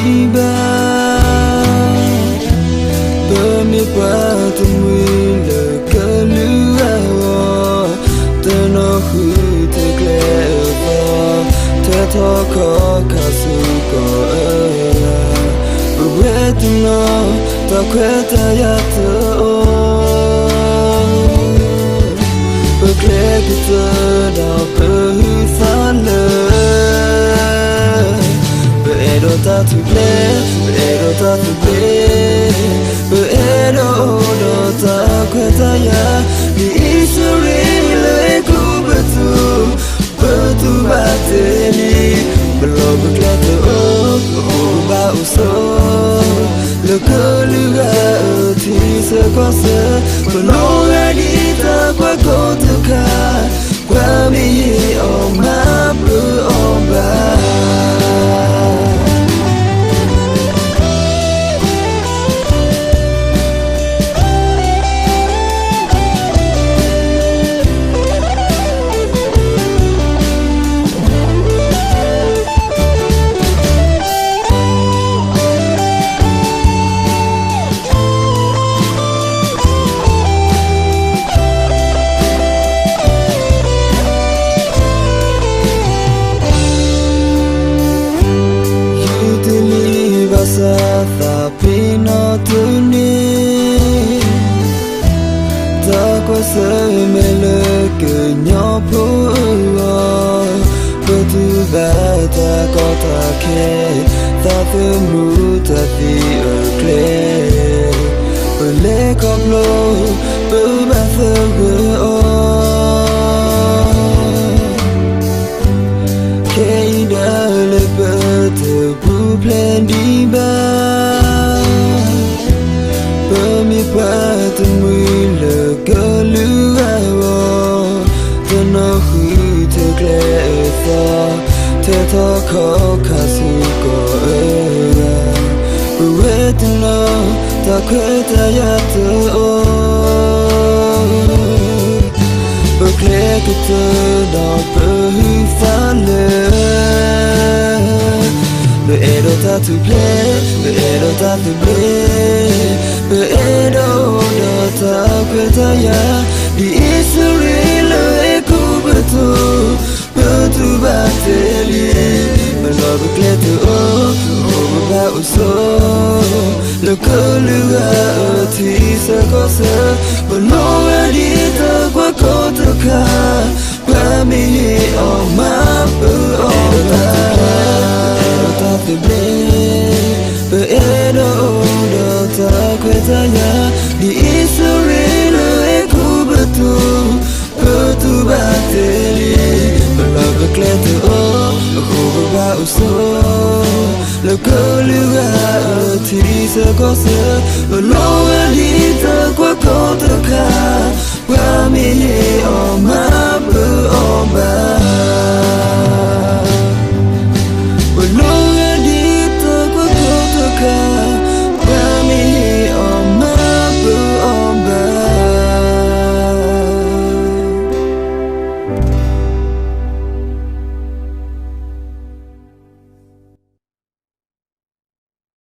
đi ba bờ mi qua từng nguyên lời cơn lửa tơ nó hư thế kề vào thế thọ khó cả sự có bờ quê từng nó ta quê ta ya thơ bờ kề kita đào bờ hư xa lời bờ edo ta tu ple bờ edo ta tu ple bờ edo ta quê ta ya đi Israel lời cu bờ tu ba te ni bờ lo bờ kề tu ba uso le cơ lửa thì sẽ có sẽ bờ lo ra đi ta qua cô tu ca qua mi ông má bờ ông ba ta pino tu ni ta có sợi mê lơ cứ nhỏ phù có tu ba ta có ta khe ta tư mu ta ti ở kle ở lê cọp lô bự ba thơ gỡ khe đã lê bơ thơ bu plan đi ba qua từng nguyên lời cơ lửa cho nó hư thế kề ta thế thọ khó cả sự có quê từng nó ta quê ta ya thơ bờ kề kita đào bờ hư phá lệ bờ edo ta tu ple bờ edo ta tu ple bờ edo ta quê ta ya đi Israel lời cu bờ tu ba te li bờ lo bờ kề tu bờ ba uso le cơ lửa thì sẽ có sẽ bờ lo ra đi ta qua cô ta ca qua mi ông má bờ ông ba ta tu ple bờ edo ta quê ta ya đi Israel lời cu bờ tu ba te li bờ lo bờ kề tu bờ ba uso le cơ lửa thì sẽ có sẽ bờ lo đi ta qua cô ta ca qua mi